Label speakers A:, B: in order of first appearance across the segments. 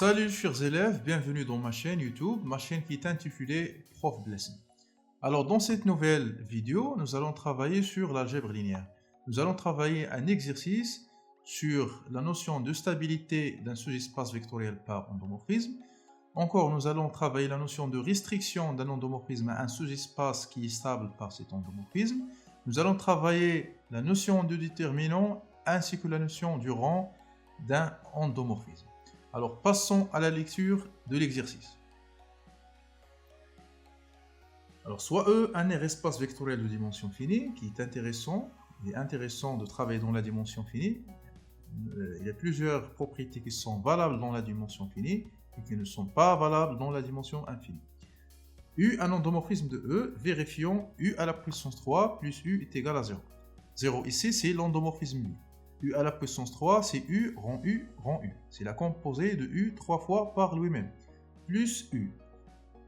A: Salut chers élèves, bienvenue dans ma chaîne YouTube, ma chaîne qui est intitulée Prof Blessing. Alors dans cette nouvelle vidéo, nous allons travailler sur l'algèbre linéaire. Nous allons travailler un exercice sur la notion de stabilité d'un sous-espace vectoriel par endomorphisme. Encore, nous allons travailler la notion de restriction d'un endomorphisme à un sous-espace qui est stable par cet endomorphisme. Nous allons travailler la notion de déterminant ainsi que la notion du rang d'un endomorphisme. Alors passons à la lecture de l'exercice. Alors soit E, un R espace vectoriel de dimension finie, qui est intéressant. Il est intéressant de travailler dans la dimension finie. Il y a plusieurs propriétés qui sont valables dans la dimension finie et qui ne sont pas valables dans la dimension infinie. U, un endomorphisme de E, vérifions U à la puissance 3 plus U est égal à 0. 0 ici, c'est l'endomorphisme U. U à la puissance 3, c'est U rang U rang U. C'est la composée de U 3 fois par lui-même, plus U.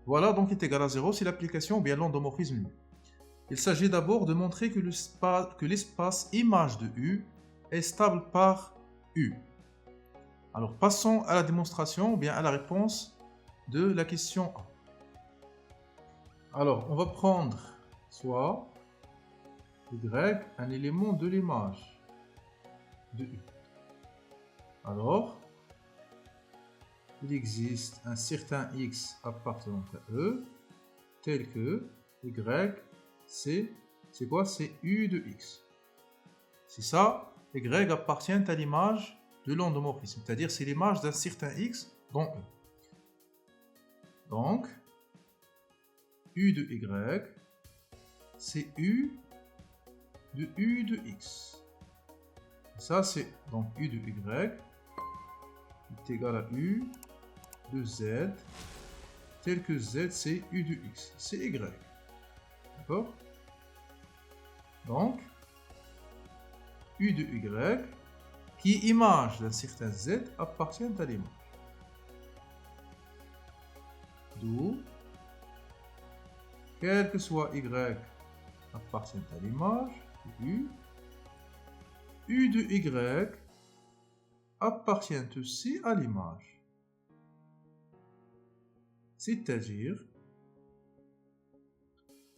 A: Voilà, donc est égal à 0, c'est l'application ou bien l'endomorphisme U. Il s'agit d'abord de montrer que l'espace image de U est stable par U. Alors passons à la démonstration ou bien à la réponse de la question 1. Alors on va prendre soit Y, un élément de l'image de U. Alors, il existe un certain X appartenant à E, tel que Y, c'est quoi? C'est U de X. C'est ça, Y appartient à l'image de l'endomorphisme, c'est-à-dire c'est l'image d'un certain X dans E. Donc, U de Y, c'est U de X. Ça, c'est donc U de Y est égal à U de Z, tel que Z, c'est U de X. C'est Y. D'accord? Donc, U de Y, qui est image d'un certain Z, appartient à l'image. D'où, quel que soit Y appartient à l'image de U, U de Y appartient aussi à l'image. C'est-à-dire,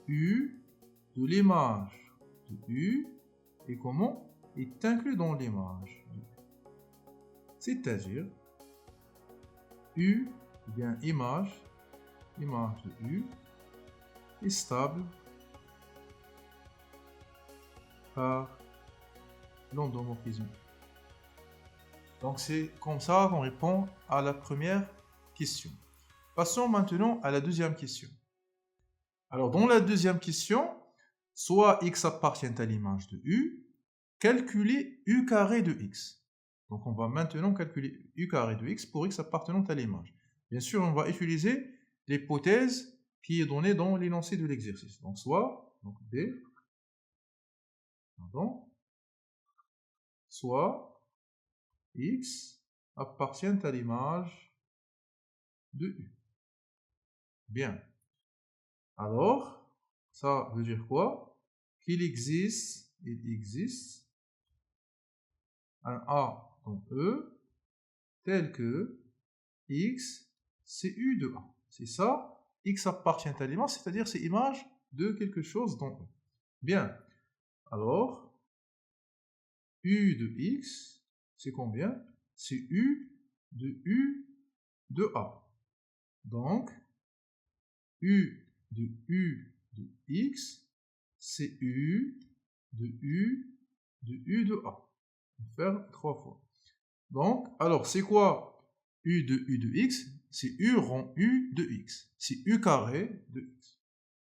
A: U de l'image de U est comment? Est inclus dans l'image de U. C'est-à-dire, U, bien image de U, est stable par l'endomorphisme. Donc c'est comme ça qu'on répond à la première question. Passons maintenant à la deuxième question. Alors dans la deuxième question, soit X appartient à l'image de U, calculer U carré de X. Donc on va maintenant calculer U carré de X pour X appartenant à l'image. Bien sûr, on va utiliser l'hypothèse qui est donnée dans l'énoncé de l'exercice. Donc soit, donc B, pardon, soit X appartient à l'image de U. Bien. Alors, ça veut dire quoi? Qu'il existe, un A dans E tel que X, c'est U de A. C'est ça, X appartient à l'image, c'est-à-dire c'est image de quelque chose dans E. Bien. Alors, U de X, c'est combien? C'est U de A. Donc, U de X, c'est U de A. On va faire 3 fois. Donc, alors, c'est quoi U de X? C'est U rang U de X. C'est U carré de X.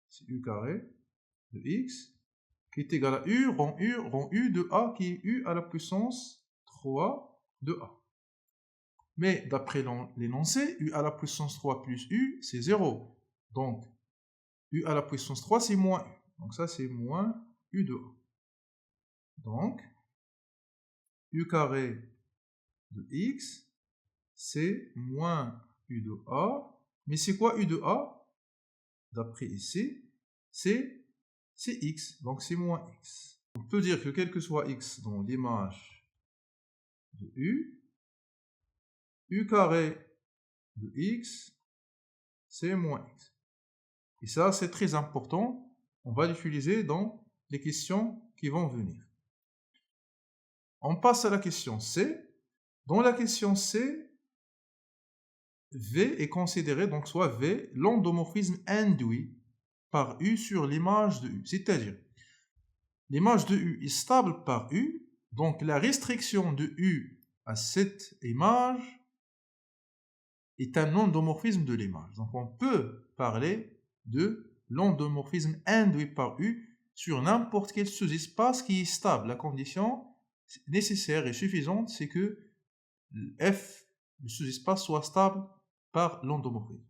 A: C'est U carré de X qui est égal à U rang U de A qui est U à la puissance 3 de A. Mais d'après l'énoncé, U à la puissance 3 plus U, c'est 0. Donc, U à la puissance 3, c'est moins U. Donc ça, c'est moins U de A. Donc, U carré de X, c'est moins U de A. Mais c'est quoi U de A? D'après ici, c'est X. Donc c'est moins X. On peut dire que quel que soit X dans l'image de U carré de x, c'est moins x. Et ça, c'est très important. On va l'utiliser dans les questions qui vont venir. On passe à la question C. Dans la question C, V est considéré, donc soit V, l'endomorphisme induit par U sur l'image de U. C'est-à-dire, l'image de U est stable par U, donc la restriction de U à cette image est un endomorphisme de l'image. Donc on peut parler de l'endomorphisme induit par U sur n'importe quel sous-espace qui est stable. La condition nécessaire et suffisante, c'est que F, le sous-espace, soit stable par l'endomorphisme.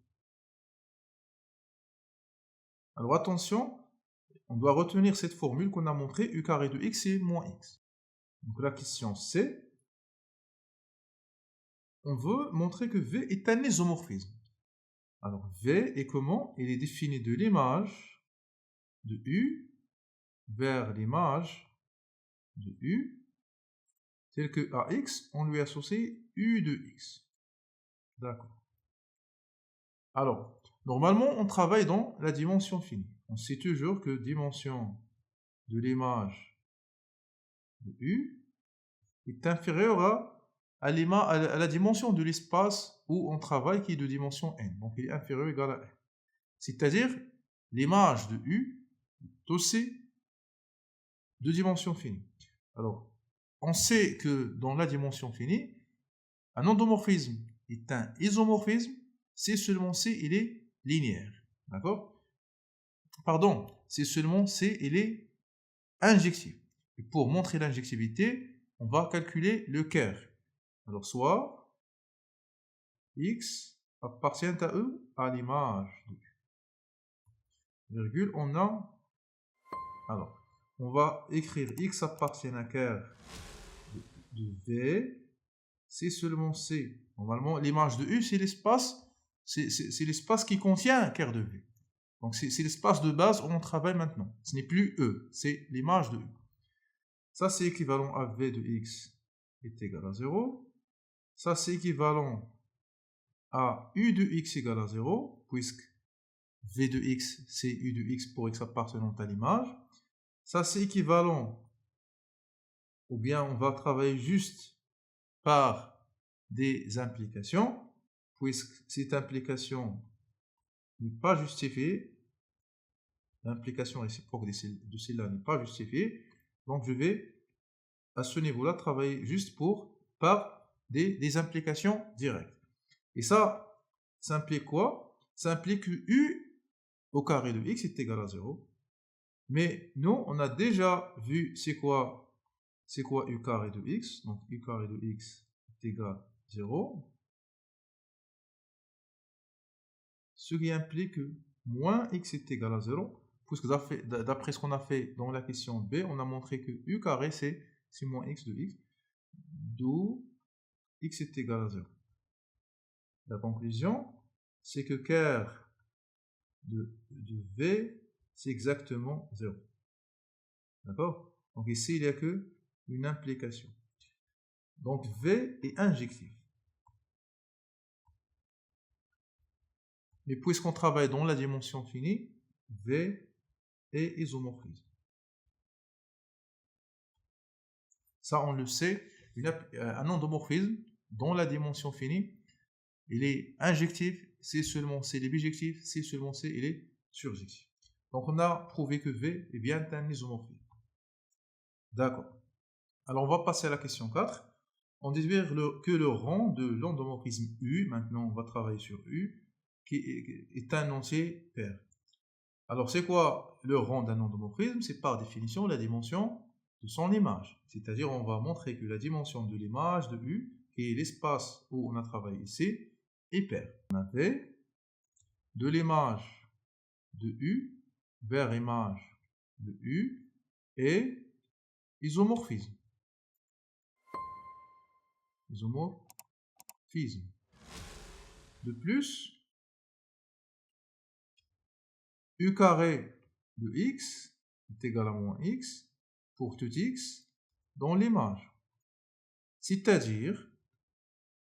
A: Alors attention, on doit retenir cette formule qu'on a montrée, U carré de x c'est moins x. Donc la question C, on veut montrer que V est un isomorphisme. Alors V est comment? Il est défini de l'image de U vers l'image de U, tel que à x, on lui associe U de x. D'accord. Alors, normalement, on travaille dans la dimension finie. On sait toujours que dimension de l'image de U est inférieure à la dimension de l'espace où on travaille, qui est de dimension n. Donc, il est inférieur ou égal à n. C'est-à-dire, l'image de U est aussi de dimension finie. Alors, on sait que dans la dimension finie, un endomorphisme est un isomorphisme, c'est seulement si il est linéaire. D'accord? Pardon, c'est seulement si il est injectif. Et pour montrer l'injectivité, on va calculer le kerr. Alors, soit x appartient à E à l'image de U. Virgule, on a... Alors, on va écrire x appartient à kerr de V, c'est seulement C. Normalement, l'image de U, c'est l'espace, c'est l'espace qui contient kerr de V. Donc, c'est l'espace de base où on travaille maintenant. Ce n'est plus E, c'est l'image de U. Ça, c'est équivalent à V de x est égal à 0. Ça, c'est équivalent à U de x égale à 0, puisque V de x, c'est U de x pour x appartenant à l'image. Ça, c'est équivalent, ou bien on va travailler juste par des implications, puisque cette implication n'est pas justifiée, l'implication réciproque de celle-là n'est pas justifiée, donc je vais à ce niveau-là travailler juste par des implications directes. Et ça implique quoi? Ça implique que U au carré de x est égal à 0. Mais nous, on a déjà vu c'est quoi U carré de x. Donc U carré de x est égal à 0. Ce qui implique que moins x est égal à 0. Puisque d'après ce qu'on a fait dans la question B, on a montré que U carré c'est moins x de x. D'où x est égal à 0. La conclusion, c'est que kerr de V, c'est exactement 0. D'accord? Donc ici, il n'y a que une implication. Donc V est injectif. Mais puisqu'on travaille dans la dimension finie, V est isomorphisme. Ça, on le sait, un endomorphisme dans la dimension finie, il est injectif, c'est seulement C, il est bijectif, c'est seulement C, il est surjectif. Donc on a prouvé que V est bien un isomorphisme. D'accord. Alors on va passer à la question 4. On déduit que le rang de l'endomorphisme U, maintenant on va travailler sur U, qui est un entier pair. Alors c'est quoi le rang d'un endomorphisme? C'est par définition la dimension de son image. C'est-à-dire on va montrer que la dimension de l'image de U, qui est l'espace où on a travaillé ici, est paire. On a fait de l'image de U vers image de U et isomorphisme. Isomorphisme. De plus, U carré de x est égal à moins x pour tout x dans l'image. C'est-à-dire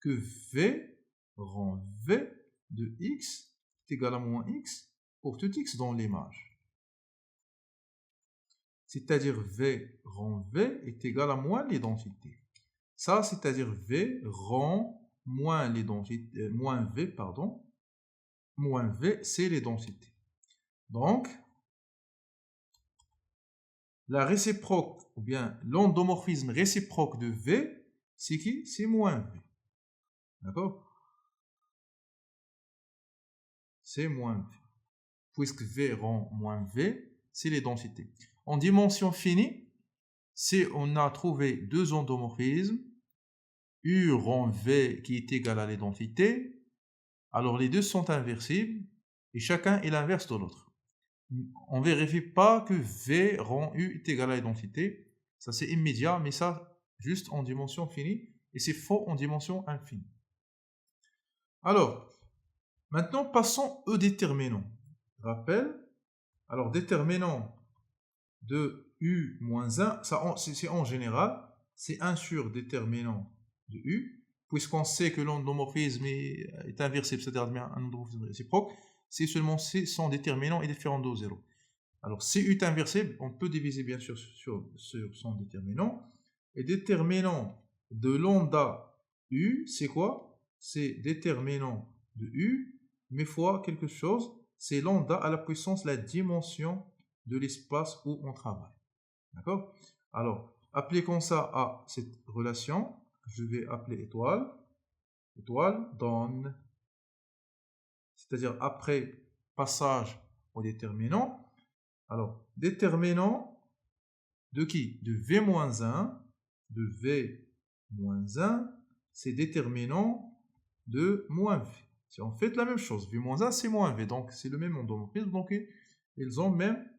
A: que V rang V de x est égal à moins x pour tout x dans l'image. C'est-à-dire V rang V est égal à moins l'identité. Ça, c'est-à-dire V rang moins l'identité, moins V, pardon, moins V, c'est l'identité. Donc, la réciproque, ou bien l'endomorphisme réciproque de V, c'est qui? C'est moins V. D'accord? C'est moins V. Puisque V rend moins V, c'est les densités. En dimension finie, si on a trouvé deux endomorphismes, U rend V qui est égal à l'identité, alors les deux sont inversibles et chacun est l'inverse de l'autre. On ne vérifie pas que V rend U est égal à l'identité. Ça, c'est immédiat, mais ça, juste en dimension finie. Et c'est faux en dimension infinie. Alors, maintenant, passons au déterminant. Rappel. Alors, déterminant de U moins 1, c'est en général, c'est 1 sur déterminant de U, puisqu'on sait que l'endomorphisme est inversible, c'est-à-dire un endomorphisme réciproque, c'est seulement si son déterminant est différent de 0. Alors, si U est inversible, on peut diviser bien sûr sur son déterminant. Et déterminant de lambda U, c'est quoi? C'est déterminant de U, mais fois quelque chose, c'est lambda à la puissance la dimension de l'espace où on travaille. D'accord? Alors, appliquons ça à cette relation. Je vais appeler étoile. Étoile donne, c'est-à-dire après passage au déterminant. Alors, déterminant de qui? De V-1, de V-1, c'est déterminant de moins V. C'est en fait la même chose. V-1, c'est moins V, donc c'est le même endomorphisme, donc ils ont même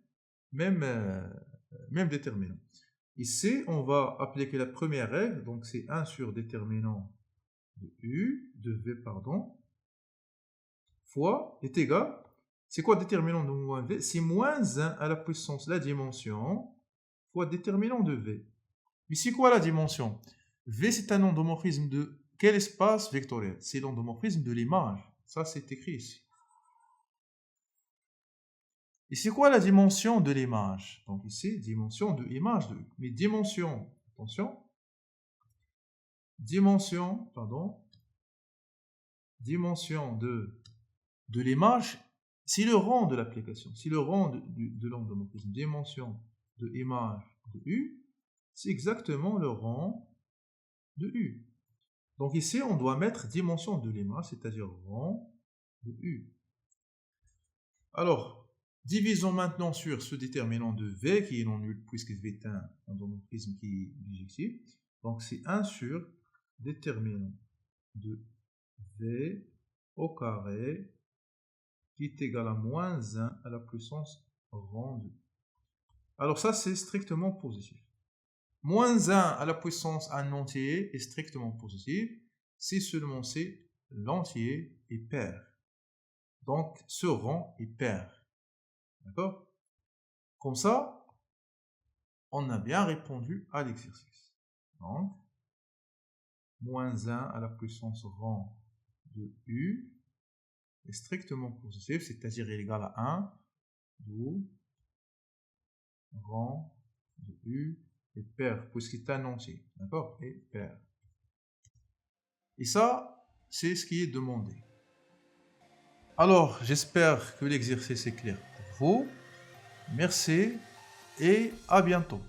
A: déterminant. Ici, on va appliquer la première règle, donc c'est 1 sur déterminant de U, de V, pardon, fois est égal. C'est quoi déterminant de moins V? C'est moins 1 à la puissance la dimension fois déterminant de V. Mais c'est quoi la dimension? V, c'est un endomorphisme de quel espace vectoriel? C'est l'endomorphisme de l'image. Ça, c'est écrit ici. Et c'est quoi la dimension de l'image? Donc ici, dimension de image de U. Mais dimension, attention, dimension de l'image, c'est le rang de l'application. C'est le rang de l'endomorphisme. Dimension de image de U, c'est exactement le rang de U. Donc ici, on doit mettre dimension de l'image, c'est-à-dire rang de U. Alors, divisons maintenant sur ce déterminant de V qui est non nul puisque V est un endomorphisme qui est bijectif. Donc c'est 1 sur déterminant de V au carré qui est égal à moins 1 à la puissance rang 2. Alors ça, c'est strictement positif. Moins 1 à la puissance 1 entier est strictement positif si seulement c'est l'entier est pair. Donc ce rang est pair. D'accord? Comme ça, on a bien répondu à l'exercice. Donc, moins 1 à la puissance rang de U est strictement positif, c'est-à-dire il est égal à 1, d'où rang de U est pair, puisqu'il est un entier. D'accord? Et pair. Et ça, c'est ce qui est demandé. Alors, j'espère que l'exercice est clair pour vous. Merci et à bientôt.